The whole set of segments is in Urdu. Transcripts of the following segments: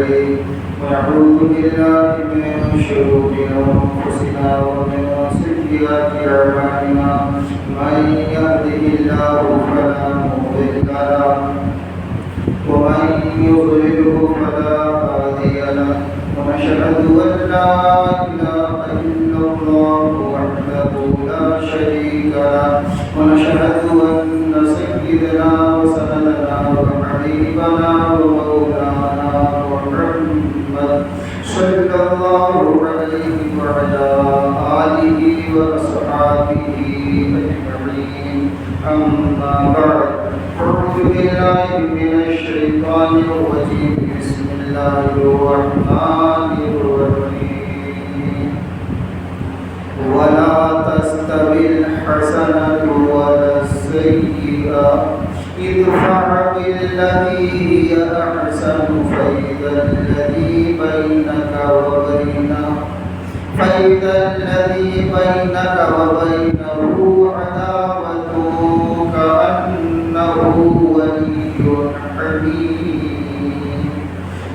عليه ونعوذ بالله من شرور أنفسنا ومن سيئات أعمالنا من يهده الله فلا مضل له ومن يضلله فلا هادي له ونشهد أن لا إله إلا الله وحده لا شريك له ونشهد أن سيدنا وسندنا وحبيبنا ومولانا محمد صلى الله عليه وعلى آله وأصحابه أجمعين أما بعد أعوذ بالله من الشيطان الرجيم بسم الله الرحمن الرحيم ولا تستوي الحسنة ولا السيئة ادفع بالتي هي أحسن فإذا الذي بينك وبينه عداوة كأنه ولي حميم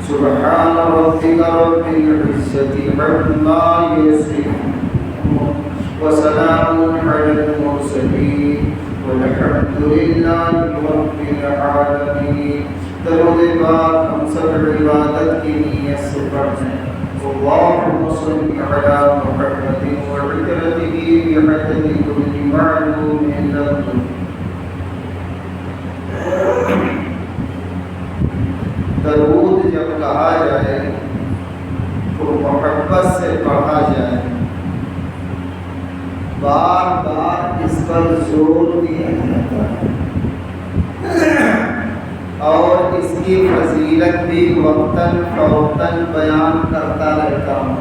سبحان ربك رب العزة عما يصفون وسلام على المرسلين والحمد لله رب العالمين. درود پاک ہم سب عبادت کی نیت سے پڑھیں. اللهم صل على محمد وعترته بعدد كل معلوم لك. درود جب کہا جائے تو محبت سے پڑھا جائے. بار بار اس پر زور دیا جاتا ہے اور اس کی فضیلت بھی وقتاً فوقتاً بیان کرتا رہتا ہوں.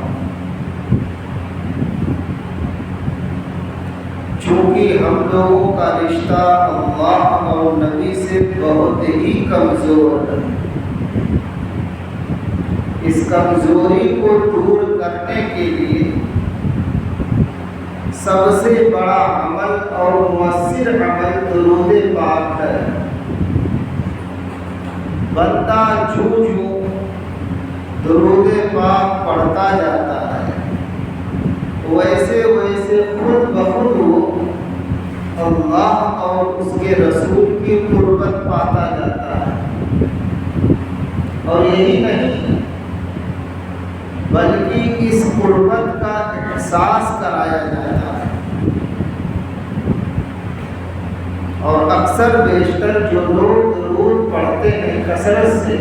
چونکہ ہم لوگوں کا رشتہ اللہ اور نبی سے بہت ہی کمزور ہے. اس کمزوری کو دور کرنے کے لیے سب سے بڑا عمل اور مؤثر عمل درود پاک ہے. بندہ جو درود پاک پڑھتا جاتا ہے ویسے ویسے خود بخود وہ اللہ اور اس کے رسول کی قربت پاتا جاتا ہے. اور یہی نہیں بلکہ اس قربت کا احساس کرایا جاتا ہے. اور اکثر بیشتر جو لوگ درود پڑھتے ہیں کثرت سے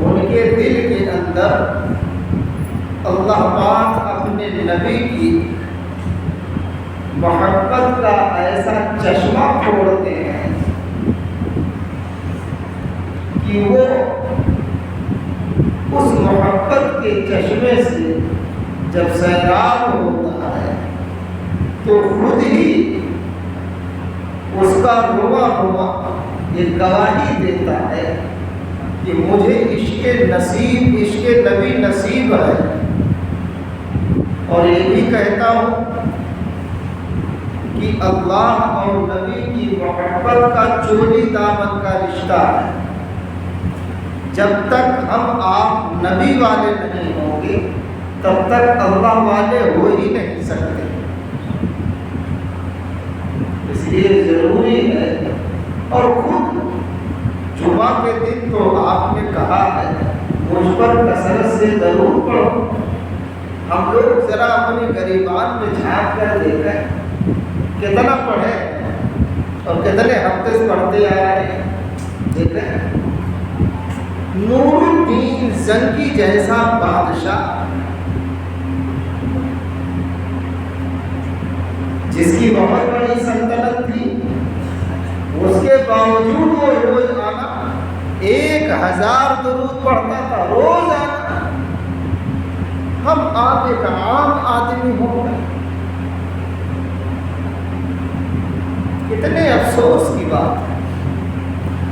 ان کے دل کے اندر اللہ پاک اپنے نبی کی محبت کا ایسا چشمہ پھوڑتے ہیں کہ وہ اس محبت کے چشمے سے جب سیراب ہوتا ہے تو خود ہی اس کا رواں یہ گواہی دیتا ہے کہ مجھے عشق نبی نصیب ہے. اور یہ بھی کہتا ہوں کہ اللہ اور نبی کی محبت کا چولی دامن کا رشتہ ہے. جب تک ہم آپ نبی والے نہیں ہوں گے تب تک اللہ والے ہو ہی نہیں سکتے. اس لیے ضروری ہے. اور خود جمعہ کے دن تو آپ نے کہا ہے مجھ پر کثرت سے درود پڑھو. ہم لوگ ذرا اپنی غریبان میں جھانک کر دیکھیں کتنا پڑھے اور کتنے ہفتے سے پڑھتے آ رہے ہیں. دیکھیں نور الدین زنگی جیسا بادشاہ جس کی بہت بڑی سلطنت تھی اس کے باوجود وہ روزانہ 1000 درود پڑھتا تھا روزانہ. ہم آپ ایک عام آدمی ہوں گے. کتنے افسوس کی بات ہے.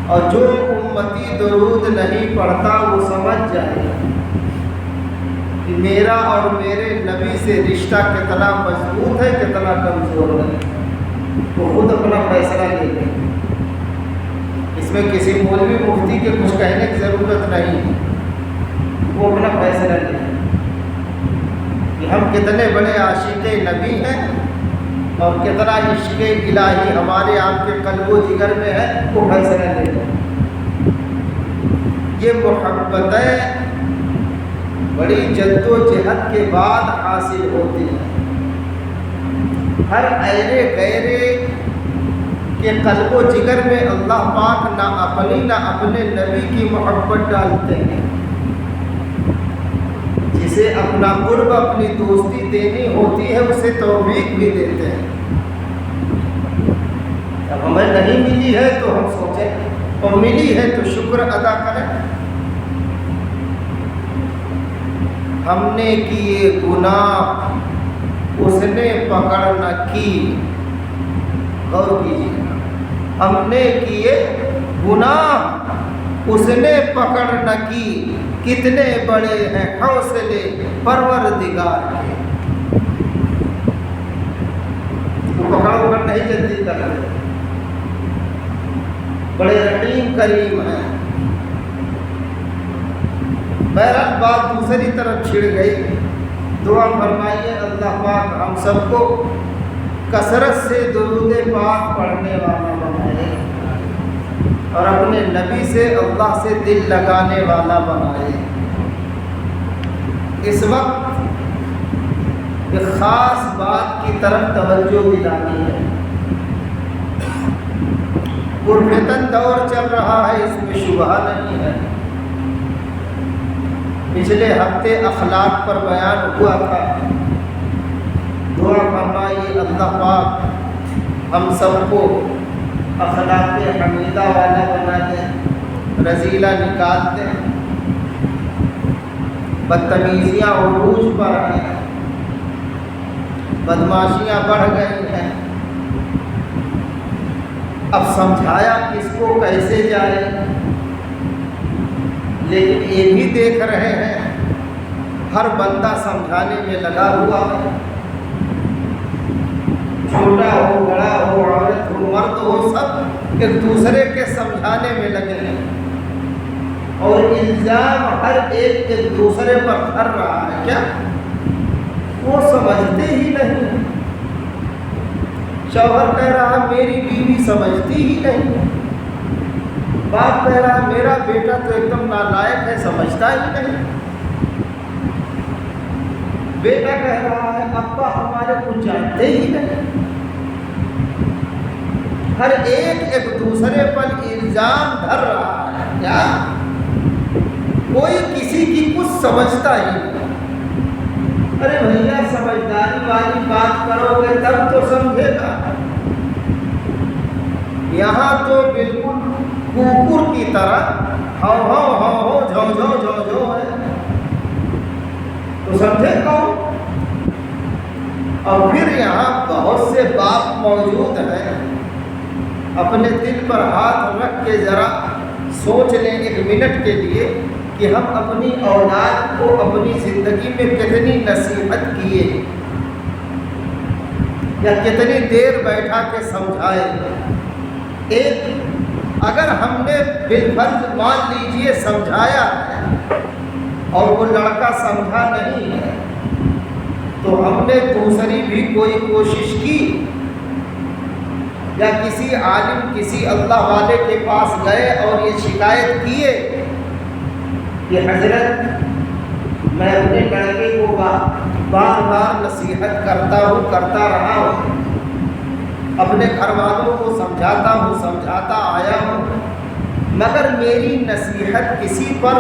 اور جو امتی درود نہیں پڑھتا وہ سمجھ جائے کہ میرا اور میرے نبی سے رشتہ کتنا مضبوط ہے کتنا کمزور ہے. وہ خود اپنا فیصلہ لے لیں. اس میں کسی مولوی مفتی کے کچھ کہنے کی ضرورت نہیں ہے، وہ اپنا فیصلہ لے کہ ہم کتنے بڑے عاشق نبی ہیں اور کتنا عشق الہی ہمارے آپ کے قلب و جگر میں ہے، وہ فیصلہ لے لیں۔ یہ محبتیں بڑی جد و جہد کے بعد حاصل ہوتی ہیں۔ ہر ایرے غیرے کے قلب و جگر میں اللہ پاک نہ اپنی نہ اپنے نبی کی محبت ڈالتے ہیں۔ جسے اپنا قرب اپنی دوستی دینی ہوتی ہے اسے توفیق بھی دیتے ہیں۔ اب ہمیں نہیں ملی ہے تو ہم سوچیں، اور ملی ہے تو شکر ادا کریں۔ ہم نے کیے گناہ اس نے پکڑ نہ کی، غور کیجیے، ہم نے کیے گناہ اس نے پکڑ نہ کی، کتنے بڑے ہیں حوصلے پروردگار کے۔ وہ پکڑ نہیں جلدی کر رہے، بڑے رحیم کریم ہیں۔ بہرحال بات دوسری طرف چھڑ گئی۔ دعا فرمائیے اللہ پاک ہم سب کو کثرت سے درود پاک پڑھنے والا بنائے اور اپنے نبی سے اللہ سے دل لگانے والا بنائے۔ اس وقت ایک خاص بات کی طرف توجہ دلانی ہے۔ پرفتن دور چل رہا ہے، اس میں شبہ نہیں ہے۔ پچھلے ہفتے اخلاق پر بیان ہوا تھا۔ دعا فرمائیے اللہ پاک ہم سب کو اخلاق حمیدہ والا بنا دیں، رذیلہ نکال دیں۔ بدتمیزیاں عروج پر ہیں، بدماشیاں بڑھ گئی ہیں۔ اب سمجھایا کس کو کیسے جائے، لیکن یہ بھی دیکھ رہے ہیں ہر بندہ سمجھانے میں لگا ہوا ہے، چھوٹا ہو بڑا ہو عورت ہو مرد ہو، سب ایک دوسرے کے سمجھانے میں لگے ہیں، اور الزام ہر ایک دوسرے پر دھر رہا ہے۔ کیا وہ سمجھتے ہی نہیں؟ شوہر کہہ رہا میری بیوی سمجھتی ہی نہیں، باپ کہہ رہا میرا بیٹا تو ایک دم نالائق ہے، سمجھتا ہی نہیں۔ بیٹا کہہ رہا ہے ابا ہمارے کو جانتے ہی نہیں۔ ہر ایک دوسرے پر الزام دھر رہا ہے۔ کیا کوئی کسی کی کچھ سمجھتا ہی نہیں؟ ارے بھیا سمجھداری والی بات کرو گے تب تو سمجھے گا۔ یہاں تو بالکل کوکر کی طرح ہاؤ ہاؤ ہاؤ ہاؤ جھو جھو جھو جھو ہے، تو سمجھے کون؟ اور پھر یہاں بہت سے باپ موجود ہیں، اپنے دل پر ہاتھ رکھ کے ذرا سوچ لیں ایک منٹ کے لیے کہ ہم اپنی اولاد کو اپنی زندگی میں کتنی نصیحت کیے یا کتنی دیر بیٹھا کے سمجھائے۔ ایک اگر ہم نے بالفرض مان لیجئے سمجھایا ہے اور وہ لڑکا سمجھا نہیں ہے، تو ہم نے دوسری بھی کوئی کوشش کی یا کسی عالم کسی اللہ والے کے پاس گئے اور یہ شکایت کیے کہ حضرت میں اپنے لڑکے کو بار بار نصیحت کرتا رہا ہوں، اپنے گھر والوں کو سمجھاتا آیا ہوں، مگر میری نصیحت کسی پر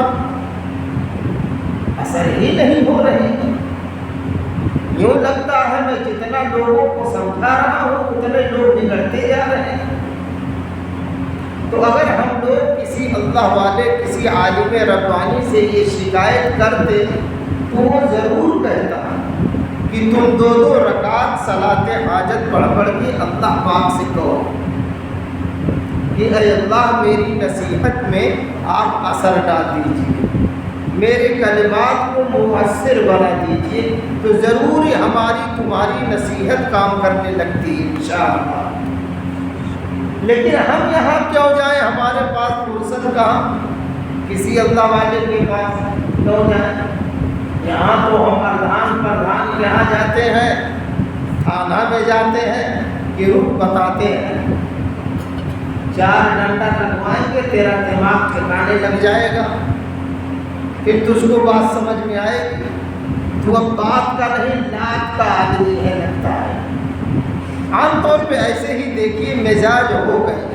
اثر ہی نہیں ہو رہی۔ یوں لگتا ہے میں جتنا لوگوں کو سمجھا رہا ہوں اتنے لوگ بگڑتے جا رہے ہیں۔ تو اگر ہم لوگ کسی اللہ والے کسی عالم ربانی سے یہ شکایت کرتے تو وہ ضرور کہتا کہ تم 2 رکعت صلاۃ حاجت پڑھ کے اللہ پاک سے کہو کہ اے اللہ میری نصیحت میں آپ اثر ڈال دیجیے، میرے کلمات کو مؤثر بنا دیجیے، تو ضرور ہماری تمہاری نصیحت کام کرنے لگتی ہے انشاءاللہ۔ لیکن ہم یہاں کیوں جائیں، ہمارے پاس فرصت کہاں؟ کسی اللہ والے کے پاس لو جائیں، یہاں تو ہم پردھان کے یہاں جاتے ہیں، تھانہ میں جاتے ہیں کہ رخ بتاتے ہیں، 4 ڈنڈا لگوائیں گے، تیرا دماغ ٹھکانے لگ جائے گا، پھر تجھ کو بات سمجھ میں آئے گی، تو اب بات کا نہیں ناک کا آدمی ہے لگتا ہے۔ عام طور پہ ایسے ہی دیکھیے مزاج ہو گئے،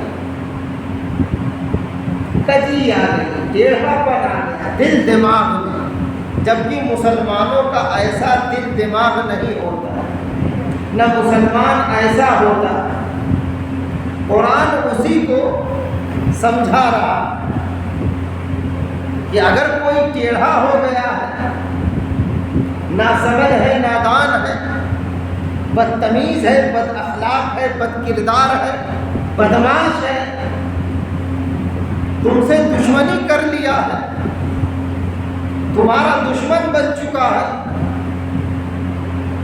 کجی آ گئی، ٹیڑھا پن آ گیا دل دماغ میں، جبکہ مسلمانوں کا ایسا دل دماغ نہیں ہوتا، نہ مسلمان ایسا ہوتا۔ قرآن اسی کو سمجھا رہا کہ اگر کوئی ٹیڑھا ہو گیا ہے، ناسمجھ ہے، نادان ہے، بدتمیز ہے، بد اخلاق ہے، بد کردار ہے، بدمعاش ہے، تم سے دشمنی کر لیا ہے، تمہارا دشمن بن چکا ہے،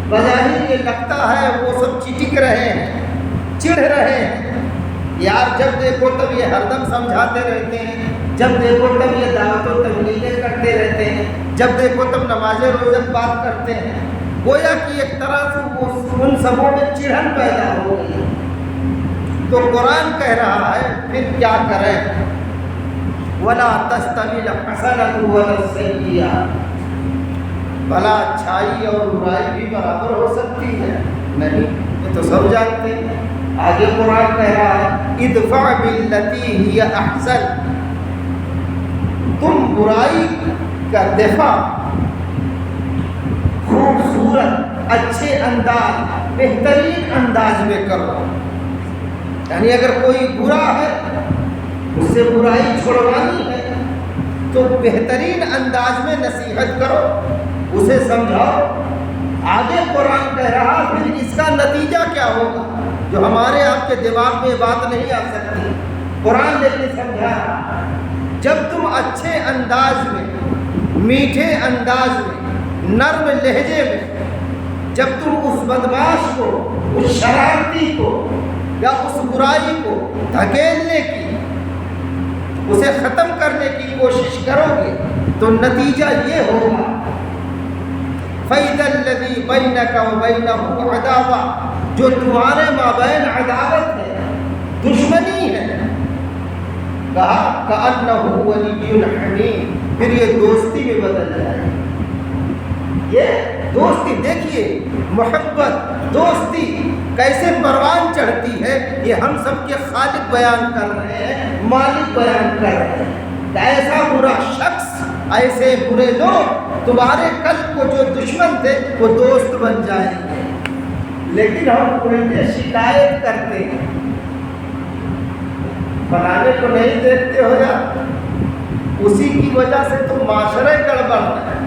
بظاہر یہ لگتا ہے وہ سب چٹک رہے ہیں، چڑھ رہے ہیں، یار جب دیکھو تب یہ ہردم سمجھاتے رہتے ہیں، جب دیکھو تب یہ دعوت و تبلیغیں کرتے رہتے ہیں، جب دیکھو تب نماز روزہ بات کرتے ہیں، گویا کہ ایک طرح سے ان سبوں میں چڑھن پیدا ہو گئی۔ تو قرآن کہہ رہا ہے پھر کیا کریں، وَلَا تَسْتَوِي الْحَسَنَةُ وَلَا السَّيِّئَةُ، بھلا اچھائی اور برائی بھی برابر ہو سکتی ہے؟ نہیں، یہ تو سب جانتے ہیں۔ آگے قرآن کہہ رہا ہے ادفع باللتی ہی احسن، تم برائی کا دفاع خوبصورت، اچھے انداز، بہترین انداز میں کرو، یعنی اگر کوئی برا ہے اس سے برائی چھڑوانی ہے تو بہترین انداز میں نصیحت کرو، اسے سمجھاؤ۔ آگے قرآن کہہ رہا پھر اس کا نتیجہ کیا ہوگا، جو ہمارے آپ کے دماغ میں بات نہیں آ سکتی، قرآن لیکن سمجھا رہا، جب تم اچھے انداز میں، میٹھے انداز میں، نرم لہجے میں، جب تم اس بدمعاش کو، اس شرارتی کو یا اس برائی کو دھکیلنے کی، اسے ختم کرنے کی کوشش کرو گے تو نتیجہ یہ ہوگا فَإِذَا الَّذِي بَيْنَكَ وَبَيْنَهُ عَدَاوَةٌ، جو تمہارے مابین عداوت ہے، دشمنی ہے، کہا كَأَنَّهُ وَلِيٌّ حَمِيمٌ، پھر یہ دوستی میں بدل جائے۔ یہ دوستی دیکھیے، محبت، دوستی کیسے پروان چڑھتی ہے، یہ ہم سب کے خالق بیان کر رہے ہیں، مالک بیان کر رہے ہیں۔ ایسا برا شخص، ایسے برے لوگ تمہارے قلب کو جو دشمن تھے وہ دوست بن جائیں گے، لیکن ہم الٹے شکایت کرتے ہیں، فلانے کو نہیں دیکھتے ہو یا اسی کی وجہ سے تو معاشرے گڑبڑ ہے،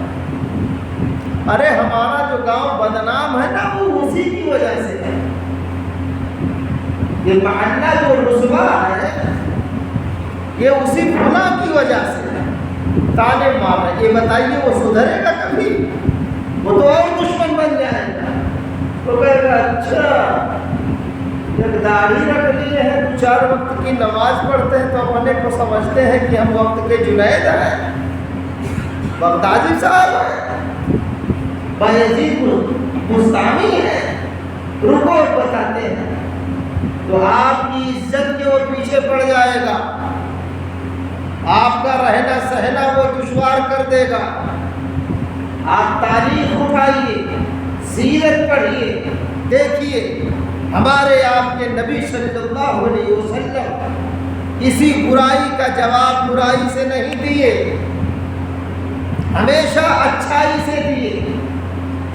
ارے ہمارا جو گاؤں بدنام ہے نا وہ اسی کی وجہ سے ہے، یہ محلہ جو رسوا ہے یہ اسی فلاں کی وجہ سے ہے، تانے مار رہے، یہ بتائیے وہ سدھرے گا کبھی؟ وہ تو اور دشمن بن جائے گا، تو کہے گا اچھا جب داڑھی رکھ لیے ہیں، 4 وقت کی نماز پڑھتے ہیں تو اپنے کو سمجھتے ہیں کہ ہم وقت کے جنید ہیں، بغدادی صاحب ہیں، بایزید بستامی ہیں، رکو بتاتے ہیں، تو آپ کی عزت کے وہ پیچھے پڑ جائے گا، آپ کا رہنا سہنا وہ دشوار کر دے گا۔ آپ تاریخ اٹھائیے، سیرت پڑھیے، دیکھیے ہمارے آپ کے نبی صلی اللہ علیہ وسلم کسی برائی کا جواب برائی سے نہیں دیے، ہمیشہ اچھائی سے دیے۔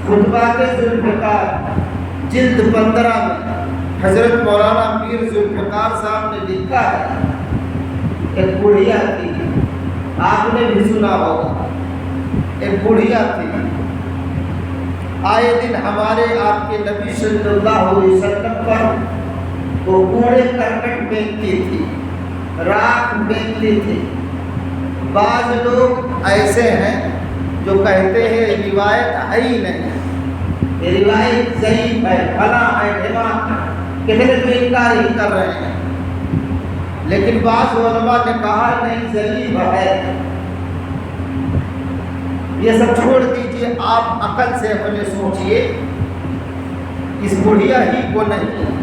خطبات ذوالفقار جلد 15 میں حضرت مولانا پیر ذوالفقار صاحب نے لکھا ہے، ایک بڑھیا تھی، آپ نے بھی سنا ہوگا، ایک بڑھیا تھی، آئے دن ہمارے آپ کے نبی صلی اللہ علیہ وسلم پر وہ کوڑے کرکٹ بیچتی تھی، راکھ بیچتی تھی۔ بعض لوگ ایسے ہیں جو کہتے ہیں روایت ہے ہی نہیں، یہ روایت ضعیف ہے، فلاں ہے، ڈھماں، کہتے تو انکار ہی کر رہے ہیں، لیکن بعض علماء نے کہا نہیں ضعیف ہے، یہ سب چھوڑ دیجئے، آپ عقل سے اپنے سوچئے، اس بڑھیا ہی کو نہیں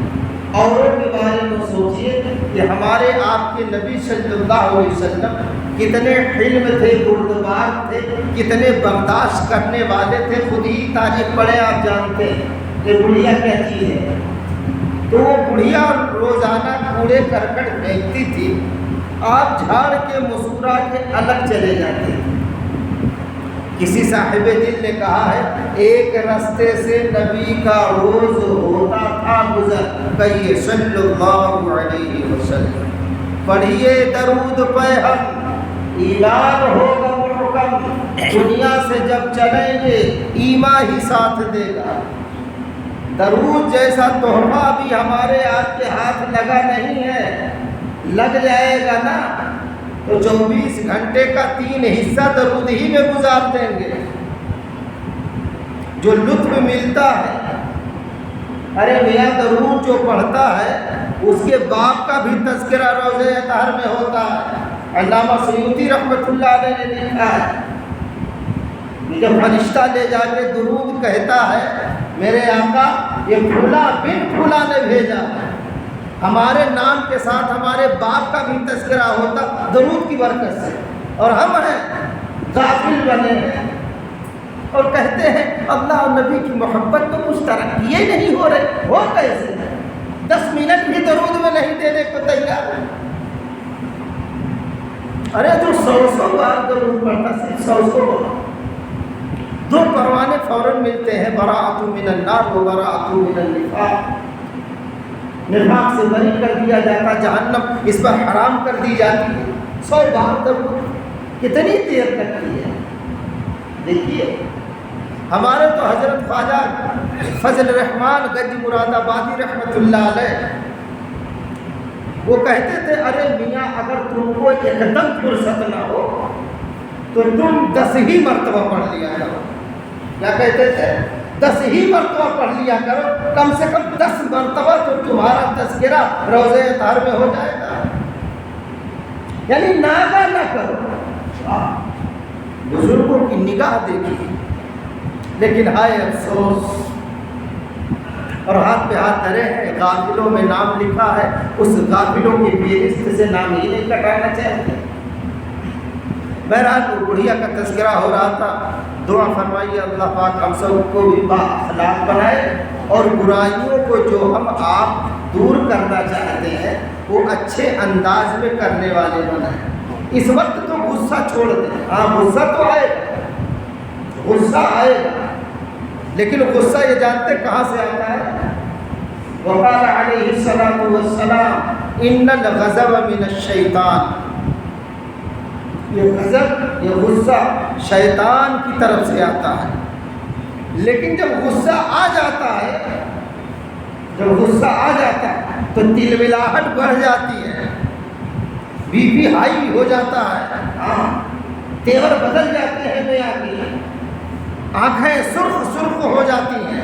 اوروں کے بارے میں سوچئے کہ ہمارے آپ کے نبی صلی اللہ علیہ وسلم کتنے حلم تھے، بردبار تھے، کتنے برداشت کرنے والے تھے. خود ہی تاریخ پڑھے آپ جانتے ہیں کہ بڑھیا کیا چیز ہے. تو وہ بڑھیا روزانہ کوڑے کرکٹ پھینکتی تھی، آپ جھاڑ کے مسکرا کے الگ چلے جاتے تھے. کسی صاحب دل نے کہا ہے ایک رستے سے نبی کا روز ہوتا تھا گزر، کہیے صلی اللہ علیہ وسلم. پڑھیے درود پہ ہم، اعلان ہوگا محکم، دنیا سے جب چلیں گے ایمان ہی ساتھ دے گا. درود جیسا تحفہ بھی ہمارے آپ کے ہاتھ لگا نہیں ہے، لگ جائے گا نا تو 24 گھنٹے کا 3 حصہ درود ہی میں گزار دیں گے. جو لطف ملتا ہے، ارے میاں درود جو پڑھتا ہے اس کے باپ کا بھی تذکرہ روضہ اطہر میں ہوتا ہے. علامہ سیوطی رحمۃ اللہ علیہ نے لکھا ہے کہ جب فرشتہ لے جا کے درود کہتا ہے میرے آقا یہ پھولا بن پھولا نے بھیجا، ہمارے نام کے ساتھ ہمارے باپ کا بھی تذکرہ ہوتا درود کی برکت سے، اور ہم ہیں غافل بنے ہیں اور کہتے ہیں اللہ اور نبی کی محبت تو کچھ ترقی نہیں ہو رہی. ہو کیسے؟ 10 منٹ بھی درود میں نہیں دینے کو تیار. ارے جو 100 بار درود پڑھتا صرف 100 2 پروانے فوراً ملتے ہیں، براءۃ من النار و براءۃ من النفاق. نفاق سے بری کر دیا جاتا، جہنم اس پر حرام کر دی جاتی ہے. 100 بار درود کتنی دیر لگتی ہے. دیکھیے ہمارے تو حضرت خواجہ فضل الرحمان گنج مراد آبادی رحمۃ اللہ علیہ وہ کہتے تھے ارے میاں اگر تم کو ایک دم فرصت نہ ہو تو تم 10 ہی مرتبہ پڑھ لیا کرو. کیا کہتے تھے؟ 10 ہی مرتبہ پڑھ لیا کرو، کم سے کم 10 مرتبہ تو تمہارا تذکرہ روضہ اطہر میں ہو جائے گا. یعنی ناغہ نہ کرو. بزرگوں کی نگاہ دیکھیے. لیکن ہائے افسوس، اور ہاتھ پہ ہاتھ دھرے ہیں، غافلوں میں نام لکھا ہے، اس غافلوں کی فہرست سے نام ہی نہیں کٹانا چاہتے. بہرحال وہ بڑھیا کا تذکرہ ہو رہا تھا. دعا فرمائیے اللہ پاک ہم سب کو بھی با اخلاق بنائے اور برائیوں کو جو ہم آپ دور کرنا چاہتے ہیں وہ اچھے انداز میں کرنے والے بنائیں. اس وقت تو غصہ چھوڑ دیں. ہاں غصہ تو آئے گا، غصہ آئے گا، لیکن غصہ یہ جانتے کہاں سے آتا ہے؟ وقال علیہ الصلوۃ والسلام ان الغضب من الشیطان. یہ غضب، یہ غصہ شیطان کی طرف سے آتا ہے. لیکن جب غصہ آ جاتا ہے، جب غصہ آ جاتا ہے تو تلملاہٹ بڑھ جاتی ہے، بی پی ہائی ہو جاتا ہے، تیور بدل جاتے ہیں میاں کی، آنکھیں سرخ سرخ ہو جاتی ہیں،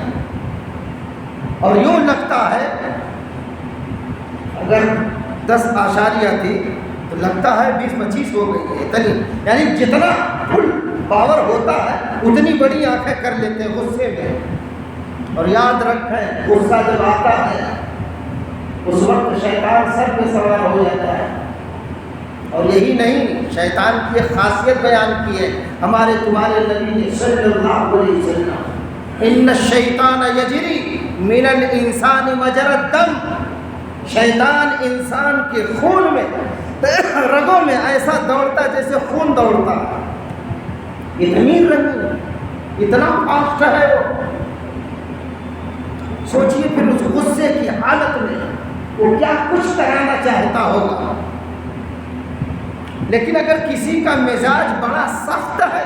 اور یوں لگتا ہے اگر 10 اعشاریہ تھی تو لگتا ہے 20-25 ہو گئی ہے. اتنی یعنی جتنا فل پاور ہوتا ہے اتنی بڑی آنکھیں کر لیتے ہیں غصے میں. اور یاد رکھیں غصہ جب آتا ہے اس وقت شیطان سر پہ سوار ہو جاتا ہے. اور یہی نہیں، شیطان کی ایک خاصیت بیان کی ہے ہمارے تمہارے نبی نے صلی اللہ علیہ وسلم، ان الشیطان یجری من الانسان مجرى الدم. شیطان انسان کے خون میں، رگوں میں ایسا دوڑتا جیسے خون دوڑتا. اتنی رنگی، اتنا فاسٹ ہے وہ. سوچئے پھر اس غصے کی حالت میں وہ کیا کچھ کرانا چاہتا ہوگا. لیکن اگر کسی کا مزاج بڑا سخت ہے،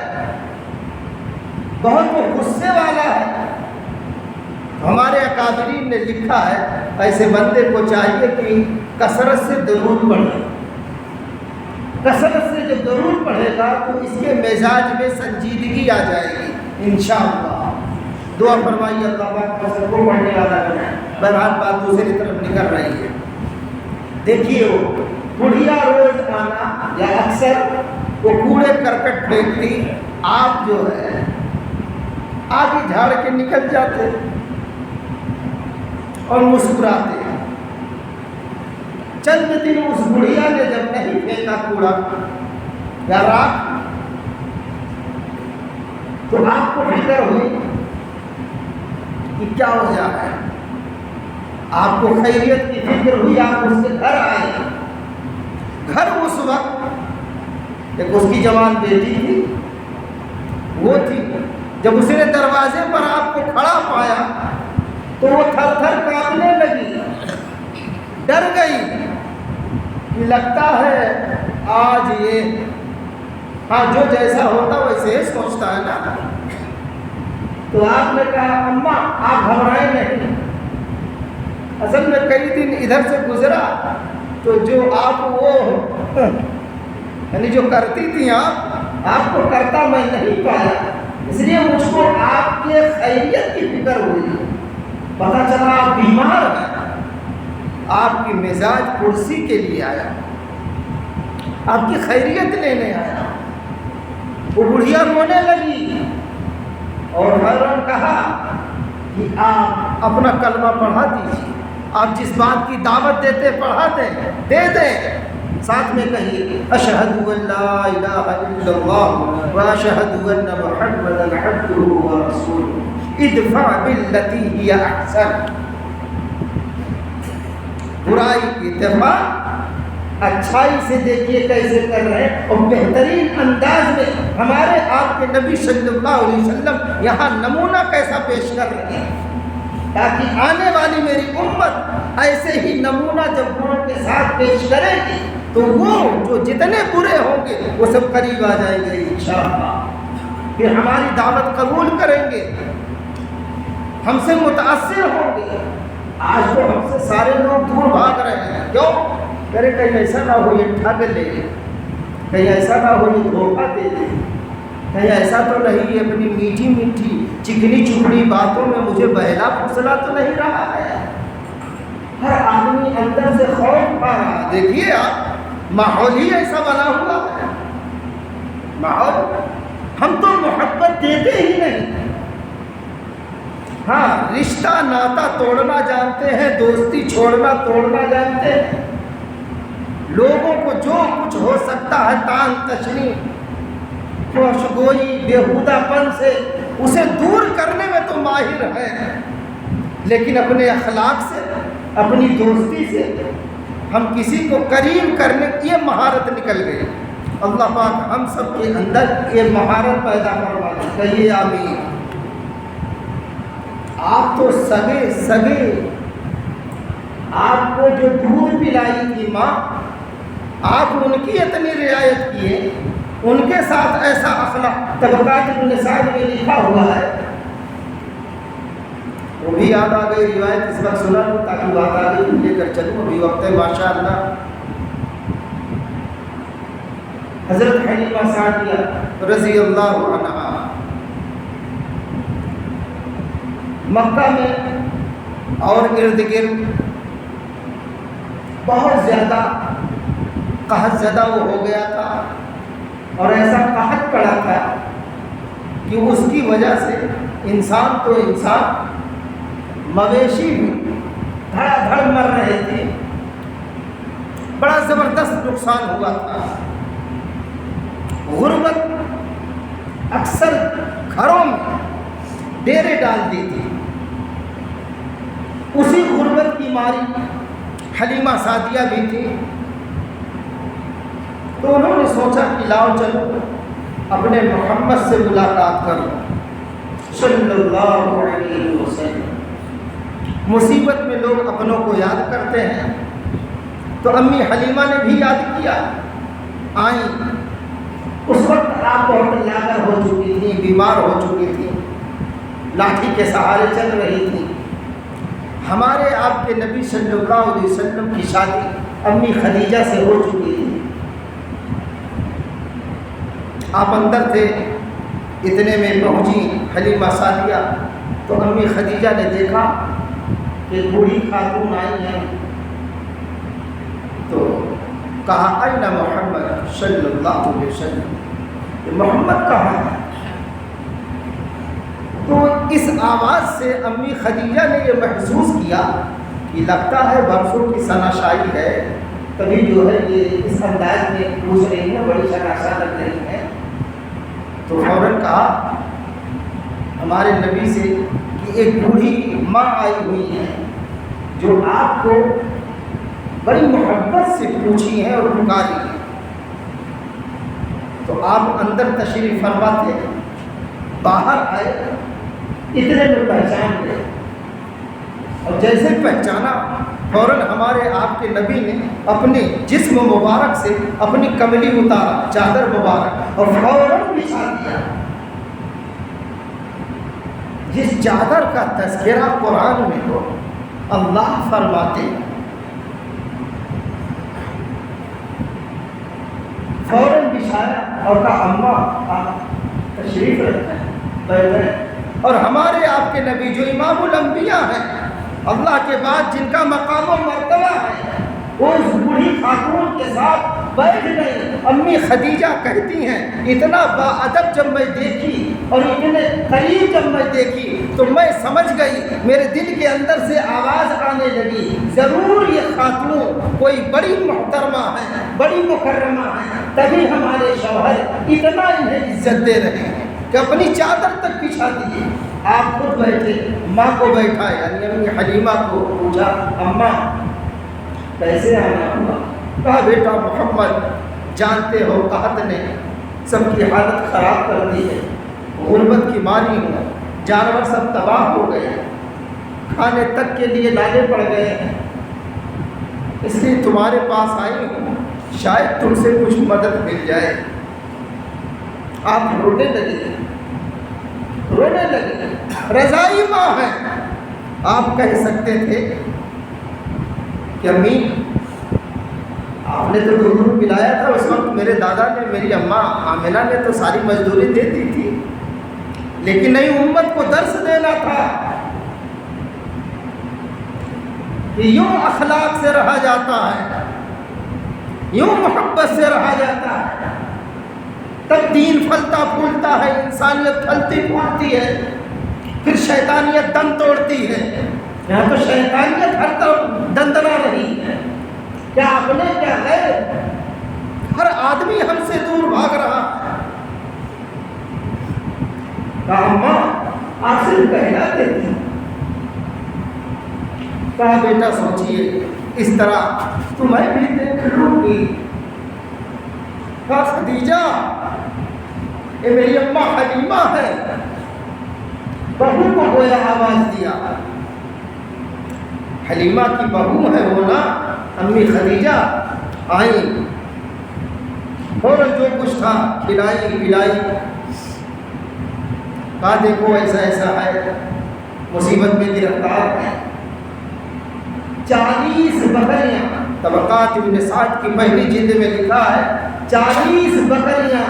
بہت وہ غصے والا ہے، ہمارے اکابرین نے لکھا ہے ایسے بندے کو چاہیے کہ کثرت سے درود پڑھے. کثرت سے جب درود پڑھے گا تو اس کے مزاج میں سنجیدگی آ جائے گی انشاءاللہ. دعا فرمائیے اللہ پاک ہم سب کو پڑھنے والا بنائے. بہرحال بات دوسری طرف نکل رہی ہے. دیکھیے وہ بڑھیا روز آنا یا اکثر وہ کوڑے کرکٹ پھینکتی، آپ جو ہے آگے جھاڑ کے نکل جاتے اور مسکراتے۔ چند دن اس بڑھیا نے جب نہیں پھینکا کوڑا یا راکھ، تو آپ کو فکر ہوئی کہ کیا ہو جا رہا ہے، آپ کو خیریت کی فکر ہوئی، آپ اس کے گھر آئے۔ گھر اس وقت ایک اس کی جوان بیٹی تھی، وہ تھی۔ جب اس نے دروازے پر آپ کو کھڑا پایا تو وہ تھر تھر کانپنے لگی، ڈر گئی کہ لگتا ہے آج یہ جو جیسا ہوتا ویسے ہی سوچتا ہے نا۔ تو آپ نے کہا اماں آپ گھبرائیں نہیں، اصل میں کئی دن ادھر سے گزرا تو جو آپ وہ یعنی جو کرتی تھی آپ کو کرتا میں نہیں پایا، اس لیے مجھ کو آپ کے خیریت کی فکر ہوئی، پتہ چلا آپ بیمار ہیں، آپ کی مزاج پرسی کے لیے آیا، آپ کی خیریت لینے آیا۔ وہ بڑھیا رونے لگی اور فوراً کہا کہ آپ اپنا کلمہ پڑھا دیجیے، آپ جس بات کی دعوت دیتے پڑھا دیں، دے دیں، ساتھ میں کہیے اشہد ان لا الہ الا اللہ واشہد ان محمدا عبدہ ورسولہ ادفع باللتی ہی احسن۔ برائی کی دفاع اچھائی سے دیکھیے کیسے کر رہے ہیں، اور بہترین انداز میں ہمارے آپ کے نبی صلی اللہ علیہ وسلم یہاں نمونہ کیسا پیش کر رہے ہیں، تاکہ آنے والی میری امت ایسے ہی نمونہ جب بروں کے ساتھ پیش کرے گی تو وہ جو جتنے برے ہوں گے وہ سب قریب آ جائیں گے انشاءاللہ، پھر ہماری دعوت قبول کریں گے، ہم سے متاثر ہوں گے۔ آج تو ہم سے سارے لوگ دور بھاگ رہے ہیں، کیوں؟ کرے کہیں ایسا نہ ہو یہ ٹھگ لے، کہیں ایسا نہ ہو یہ دھوکہ دے دے، کہیں ایسا تو نہیں یہ اپنی میٹھی میٹھی چکنی چپڑی باتوں میں مجھے بہلا پھسلا تو نہیں رہا ہے۔ ہر آدمی اندر سے خوف پا رہا ہے۔ دیکھیے آپ، ماحول ہی ایسا بنا ہوا ہے، ماحول، ہم تو محبت دیتے ہی نہیں، ہاں رشتہ ناتا توڑنا جانتے ہیں، دوستی چھوڑنا توڑنا جانتے ہیں، لوگوں کو جو کچھ ہو سکتا ہے تان تشنی خوش گوئی بیہودہ پن سے اسے دور کرنے میں تو ماہر ہیں، لیکن اپنے اخلاق سے، اپنی دوستی سے ہم کسی کو قریب کرنے کی یہ مہارت نکل گئی۔ اللہ پاک ہم سب کے اندر یہ مہارت پیدا کروا دے، کہیے آمین۔ آپ تو سگے آپ کو جو دودھ پلائی تھی ماں، آپ ان کی اتنی رعایت کیے، ان کے ساتھ ایسا اخلاق، طبقات النساء میں لکھا ہوا ہے، وہ بھی یاد آ گئی روایت، اس وقت سنا لوں تاکہ بات آگے لے کر چلوں، ابھی وقت ہے ماشاءاللہ۔ حضرت حلیمہ سعدیہ رضی اللہ عنہا مکہ میں اور ارد گرد بہت زیادہ قحط زدہ وہ ہو گیا تھا، اور ایسا قحط پڑا تھا کہ اس کی وجہ سے انسان تو انسان، مویشی بھی دھڑا دھڑ مر رہے تھے، بڑا زبردست نقصان ہوا تھا۔ غربت اکثر گھروں میں ڈیرے ڈال دی تھی، اسی غربت کی ماری حلیمہ سعدیہ بھی تھی، تو انہوں نے سوچا کہ لاؤ چلو اپنے محمد سے ملاقات کرو صلی اللہ علیہ وسلم۔ مصیبت میں لوگ اپنوں کو یاد کرتے ہیں، تو امی حلیمہ نے بھی یاد کیا، آئیں۔ اس وقت آپ بہت لاغر ہو چکی تھی، بیمار ہو چکی تھی، لاٹھی کے سہارے چل رہی تھی۔ ہمارے آپ کے نبی صلی اللہ علیہ وسلم کی شادی امی خدیجہ سے ہو چکی تھی، آپ اندر تھے، اتنے میں پہنچی حلیمہ سعدیہ، تو امی خدیجہ نے دیکھا کہ بوڑھی خاتون آئی ہیں، تو کہا این محمد صلی اللہ علیہ وسلم، کہ محمد کہاں ہے؟ تو اس آواز سے امی خدیجہ نے یہ محسوس کیا کہ لگتا ہے برسوں کی شناسائی ہے، تبھی جو ہے یہ اس انداز میں پوچھ رہی ہیں، بڑی شناسا لگ رہی ہے۔ تو فوراً کہا ہمارے نبی سے کہ ایک بوڑھی ماں آئی ہوئی ہے جو آپ کو بڑی محبت سے پوچھی ہے اور پکاری ہے۔ تو آپ اندر تشریف فرما تھے، باہر آئے، اتنے میں پہچان گئے، اور جیسے پہچانا فوراً ہمارے آپ کے نبی نے اپنے جسم مبارک سے اپنی کملی اتارا، چادر مبارک، اور فوراً بچھا دیا۔ جس چادر کا تذکرہ قرآن میں ہو، اللہ فرماتے ہیں فوراً بچھایا اور کہا اماں آپ تشریف رکھتے ہیں۔ اور ہمارے آپ کے نبی جو امام الانبیاء ہیں، اللہ کے بعد جن کا مقام و مرتبہ ہے، وہ اس بوڑھی خاتون کے ساتھ بیٹھ گئی۔ امی خدیجہ کہتی ہیں اتنا باادب جب میں دیکھی اور اتنے قریب جب میں دیکھی تو میں سمجھ گئی، میرے دل کے اندر سے آواز آنے لگی، ضرور یہ خاتون کوئی بڑی محترمہ ہے، بڑی مکرمہ ہے، تبھی ہمارے شوہر اتنا انہیں عزت دے رہے ہیں کہ اپنی چادر تک بچھا دیے۔ آپ خود بیٹھے، ماں کو بیٹھا، یعنی امی حلیمہ کو پوچھا اماں کیسے آنا ہوا؟ کہا بیٹا محمد جانتے ہو قحط نے سب کی حالت خراب کر دی ہے، غربت کی ماری ہوں، جانور سب تباہ ہو گئے، کھانے تک کے لیے لانے پڑ گئے ہیں، اس لیے تمہارے پاس آئی ہوں، شاید تم سے کچھ مدد مل جائے۔ آپ رونے لگے، رونے لگے، رضائی ماں ہے۔ آپ کہہ سکتے تھے کہ امی آپ نے تو دودھ پلایا تھا، اس وقت میرے دادا نے، میری اماں آمنہ نے تو ساری مزدوری دے دی تھی، لیکن نئی امت کو درس دینا تھا کہ یوں اخلاق سے رہا جاتا ہے، یوں محبت سے رہا جاتا ہے، تب دین پھلتا پھولتا ہے، انسانیت پھلتی پھولتی ہے، پھر شیطانیت دم توڑتی ہے۔ یہاں تو شیطانیت ہر طرف دندنا رہی ہے، کیا اپنے کیا غیر، ہر آدمی ہم سے دور بھاگ رہا ہے۔ کہا اماں آپ صرف کہلاتے تھے۔ کہا بیٹا سوچئے اس طرح تمہیں بھی دیکھ لوں گی۔ کہا خدیجہ یہ میری اماں حلیمہ ہے۔ بہو کو گویا آواز دیا، حلیمہ کی بہو ہے وہ نا، امی خدیجہ آئیں، اور جو کچھ تھا کھلائی پلائی۔ کہا دیکھو ایسا ایسا ہے، مصیبت میں گرفتار ہے، 40 بکریاں، طبقات ابن سعد کی پہلی جلد میں لکھا ہے 40 بکریاں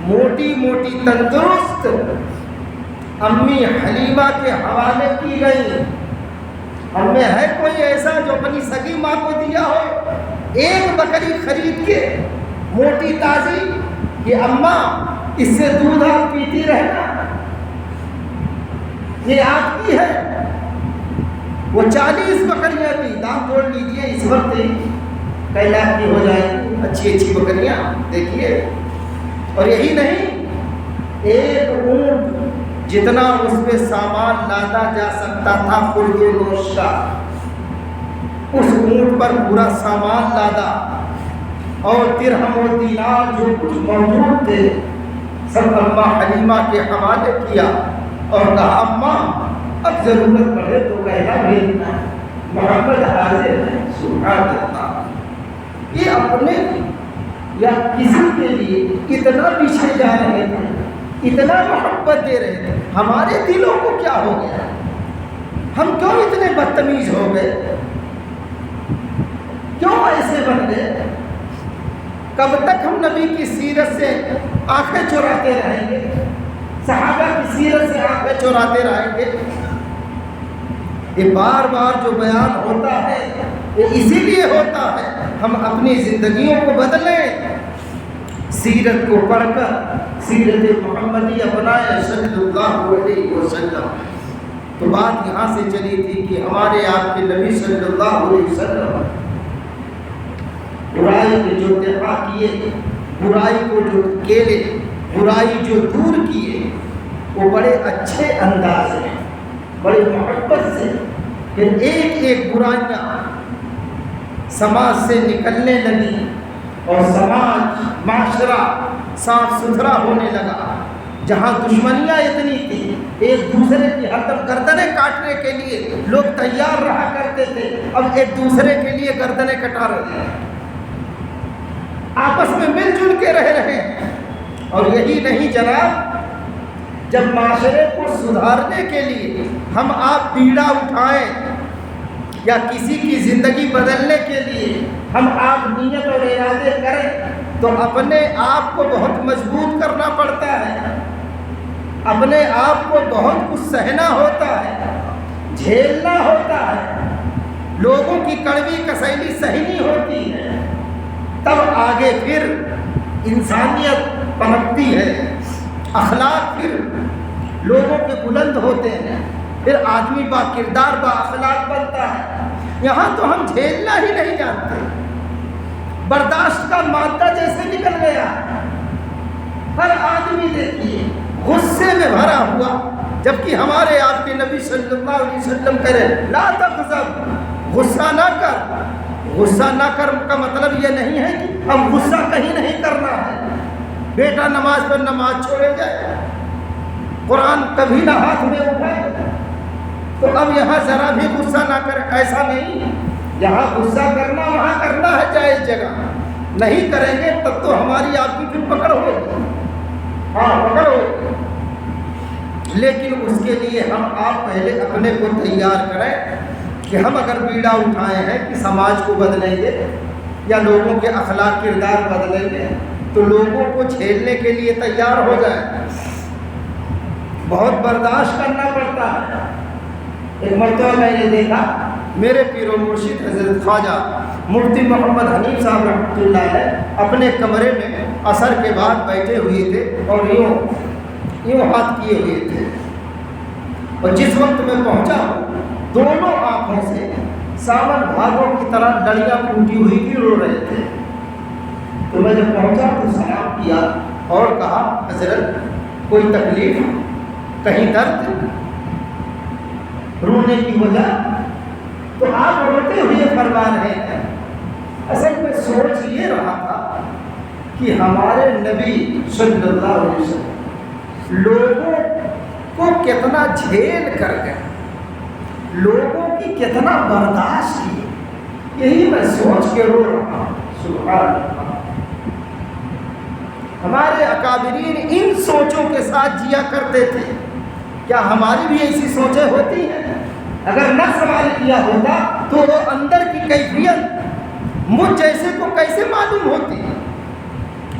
موٹی موٹی تندرست امی حلیمہ کے حوالے کی گئی۔ ہم میں ہے کوئی ایسا جو اپنی سگی ماں کو دیا ہو؟ ایک بکری خرید کے موٹی تازی کہ اماں اس سے دودھ آپ پیتی رہنا، یہ آپ کی ہے۔ وہ 40 بکریاں تھی، دام جوڑ لیجیے اس وقت ہی کئی لاکھ کی ہو جائیں گی، اچھی اچھی بکریاں دیکھیے۔ اور یہی نہیں، ایک اونٹ جتنا اس پہ سامان لادا جا سکتا تھا خرد و نوش کا، اس اونٹ پر پورا سامان لادا، اور درہم و دینار جو کچھ موجود تھے سب اماں حلیمہ کے حوالے کیا، اور کہا اماں اب ضرورت پڑے تو کہنا بھیجنا، محمد حاضر ہے۔ سبحان اللہ، یہ اپنے یا کسی کے لیے اتنا پیچھے جا رہے تھے، اتنا محبت دے رہے تھے، ہمارے دلوں کو کیا ہو گیا؟ ہم کیوں اتنے بدتمیز ہو گئے؟ کیوں ایسے بن گئے؟ کب تک ہم نبی کی سیرت سے آنکھیں چراتے رہیں گے، صحابہ کی سیرت سے آنکھیں چراتے رہیں گے؟ یہ بار بار جو بیان ہوتا ہے یہ اسی لیے ہوتا ہے ہم اپنی زندگیوں کو بدلیں، سیرت کو پڑھ کر سیرت محمدی اپنائیں صلی اللہ علیہ وسلم۔ تو بات یہاں سے چلی تھی کہ ہمارے آپ کے نبی صلی اللہ علیہ وسلم برائی کے جو دفاع کیے، برائی کو جو کیلے، برائی جو دور کیے، وہ بڑے اچھے انداز میں، بڑی محبت سے، پھر ایک ایک برائیاں سماج سے نکلنے لگی اور سماج، معاشرہ صاف ستھرا ہونے لگا۔ جہاں دشمنیاں اتنی تھی، ایک دوسرے کی ہردم گردنیں کاٹنے کے لیے لوگ تیار رہا کرتے تھے، اب ایک دوسرے کے لیے گردنیں کٹا رہے ہیں، آپس میں مل جل کے رہ رہے ہیں۔ اور یہی نہیں جناب، جب معاشرے کو سدھارنے کے لیے ہم آپ بیڑا اٹھائیں یا کسی کی زندگی بدلنے کے لیے ہم آپ نیت اور ارادے کریں تو اپنے آپ کو بہت مضبوط کرنا پڑتا ہے، اپنے آپ کو بہت کچھ سہنا ہوتا ہے، جھیلنا ہوتا ہے، لوگوں کی کڑوی کسیلی سہنی ہوتی ہے، تب آگے پھر انسانیت پنپتی ہے، اخلاق پھر لوگوں کے بلند ہوتے ہیں، پھر آدمی با کردار با اخلاق بنتا ہے۔ یہاں تو ہم جھیلنا ہی نہیں جانتے، برداشت کا مادہ جیسے نکل گیا، ہر آدمی دیکھیے غصے میں بھرا ہوا، جبکہ ہمارے آپ کے نبی صلی اللہ علیہ وسلم کرے لا تغضب، غصہ نہ کر۔ غصہ نہ کر کا مطلب یہ نہیں ہے کہ اب غصہ کہیں نہیں کرنا ہے، بیٹا نماز پر نماز چھوڑے جائے، قرآن کبھی نہ ہاتھ میں اٹھائے تو اب یہاں ذرا بھی غصہ نہ کرے، ایسا نہیں۔ جہاں غصہ کرنا وہاں کرنا ہے جائز جگہ، نہیں کریں گے تب تو ہماری آپ کی پھر پکڑ ہوگی، ہاں پکڑ ہوگی۔ لیکن اس کے لیے ہم آپ پہلے اپنے کو تیار کریں کہ ہم اگر بیڑا اٹھائے ہیں کہ سماج کو بدلیں گے یا لوگوں کے اخلاق کردار بدلیں گے تو لوگوں کو جھیلنے کے لیے تیار ہو جائیں، بہت برداشت کرنا پڑتا ہے۔ ایک مرتبہ میں نے دیکھا، میرے پیر و مرشد حضرت خواجہ مفتی محمد حنیف صاحب رحمۃ اللہ علیہ اپنے کمرے میں عصر کے بعد بیٹھے ہوئے تھے اور یوں ہاتھ کیے ہوئے تھے، اور جس وقت میں پہنچا دونوں آنکھوں سے ساون بھاگوں کی طرح لڑیاں ٹوٹی ہوئی تھی، رو رہے تھے۔ تو میں جب پہنچا تو سلام کیا اور کہا حضرت کوئی تکلیف، کہیں درد، رونے کی وجہ؟ تو آپ روتے ہوئے فرما رہے ہیں۔ اصل میں سوچ یہ رہا تھا کہ ہمارے نبی صلی اللہ علیہ وسلم لوگوں کو کتنا جھیل کر گئے، لوگوں کی کتنا برداشت کی، یہی میں سوچ کے رو رہا ہوں۔ سبحان اللہ، ہمارے اکابرین ان سوچوں کے ساتھ جیا کرتے تھے، کیا ہماری بھی ایسی سوچیں ہوتی ہیں؟ اگر نہ سوال کیا ہوتا تو وہ اندر کی کیفیت مجھ جیسے کو کیسے معلوم ہوتی؟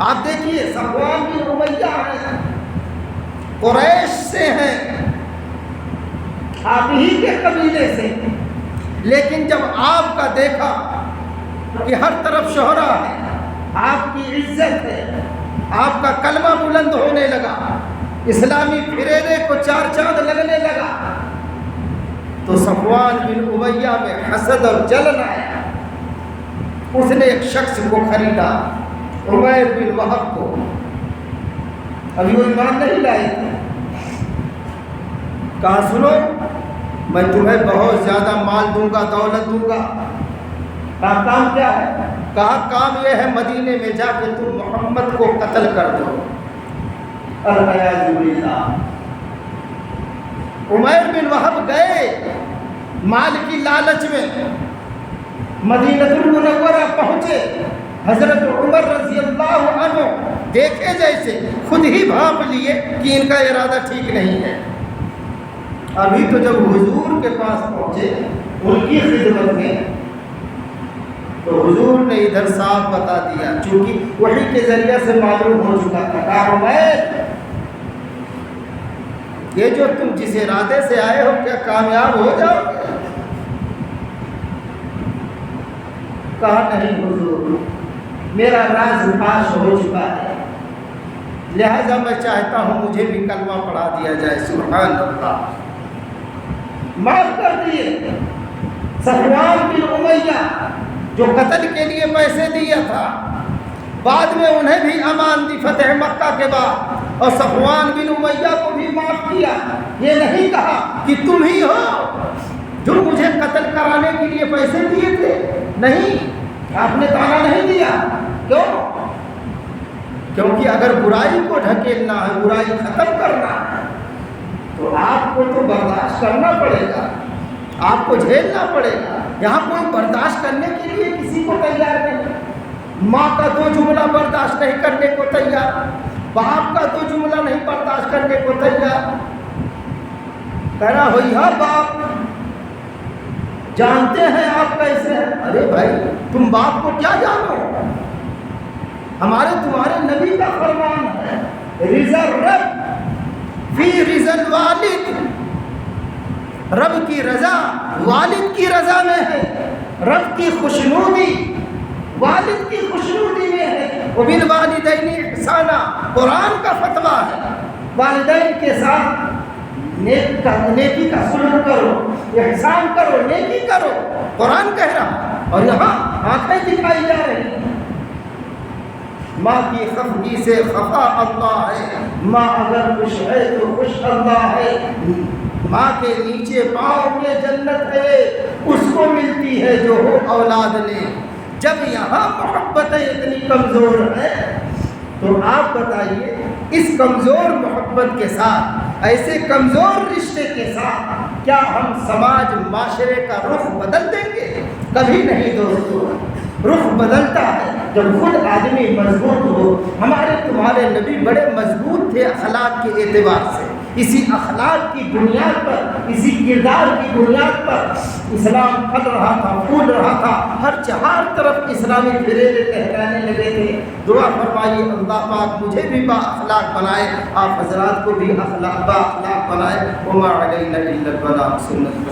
آپ دیکھیے صفوان بن امیہ ہیں، قریش سے ہیں، آپ ہی کے قبیلے سے، لیکن جب آپ کا دیکھا کہ ہر طرف شہرا ہے، آپ کی عزت ہے، آپ کا کلمہ بلند ہونے لگا، اسلامی پھریرے کو چار چاند لگنے لگا، تو صفوان بن امیہ میں حسد اور جلن آیا۔ اس نے ایک شخص کو خریدا، عمیر بن وہب کو، ابھی وہ ایمان نہیں لائے تھے، کہا سنو میں تمہیں بہت زیادہ مال دوں گا، دولت دوں گا۔ کہا کام کیا ہے؟ کہا کام یہ ہے مدینے میں جا کے تم محمد کو قتل کر دو۔ العیاذ باللہ۔ عمیر بن وہب گئے مال کی لالچ میں، مدینہ المنورہ پہنچے، حضرت عمر رضی اللہ عنہ دیکھے جیسے خود ہی بھانپ لیے کہ ان کا ارادہ ٹھیک نہیں ہے۔ ابھی تو جب حضور کے پاس پہنچے ان کی خدمت میں تو حضور نے ادھر صاف بتا دیا، چونکہ وحی کے ذریعے سے معلوم ہو چکا تھا، کہا عمیر یہ جو تم جس ارادے سے آئے ہو کیا کامیاب ہو جاؤ گے؟ کہا نہیں حضور، میرا راز فاش ہو چکا ہے، لہذا میں چاہتا ہوں مجھے بھی کلمہ پڑھا دیا جائے۔ سبحان اللہ، معاف کر دیے۔ صفوان بن امیہ جو قتل کے لیے پیسے دیا تھا، بعد میں انہیں بھی امان دی فتح مکہ کے بعد، اور صفوان بن امیہ کو بھی معاف کیا۔ یہ نہیں کہا کہ تم ہی ہو جو مجھے قتل کرانے کے لیے پیسے دیے تھے، نہیں، آپ نے تانا نہیں دیا۔ کیوں؟ کیونکہ اگر برائی کو ڈھکیلنا ہے، برائی ختم کرنا ہے، تو آپ کو تو برداشت کرنا پڑے گا، آپ کو جھیلنا پڑے گا۔ یہاں کوئی برداشت کرنے کے لیے کسی کو تیار نہیں۔ ماں کا دو جملہ برداشت نہیں کرنے کو تیار، باپ کا دو جملہ نہیں برداشت کرنے کو تیار۔ کہہ رہا ہوئی ہاں باپ، جانتے ہیں آپ کیسے ہیں؟ ارے بھائی، تم باپ کو کیا جانو؟ ہمارے تمہارے نبی کا فرمان ہے، رضا رب فی رضا الوالد، رب کی رضا والد کی رضا میں ہے، رب کی خوشنودی والد کی خوشنودی میں ہے۔ وبالوالدین احسانا، قرآن کا فتویٰ ہے، والدین کے ساتھ نیکی کا سلوک کرو، احسان کرو، نیکی کرو، قرآن کہہ رہا، اور یہاں آنکھیں دکھائی جا رہی ہیں۔ ماں کی خفگی سے خفا اللہ ہے، ماں اگر خوش ہے تو خوش اللہ ہے۔ ماں کے نیچے پاؤں میں جنت ہے، اس کو ملتی ہے جو ہو اولاد نے۔ جب یہاں محبتیں اتنی کمزور ہیں تو آپ بتائیے اس کمزور محبت کے ساتھ، ایسے کمزور رشتے کے ساتھ کیا ہم سماج معاشرے کا رخ بدل دیں گے؟ کبھی نہیں دوستو۔ رخ بدلتا ہے جب خود آدمی مضبوط ہو۔ ہمارے تمہارے نبی بڑے مضبوط تھے اخلاق کے اعتبار سے، اسی اخلاق کی بنیاد پر، اسی کردار کی بنیاد پر اسلام پھل رہا تھا، پھول رہا تھا، ہر چہار طرف اسلامی پھریرے کہلانے لگے تھے۔ دعا فرمائیے اللہ پاک مجھے بھی با اخلاق بنائے، آپ حضرات کو بھی با اخلاق بنائے۔ وما علینا الا البلاغ، سنت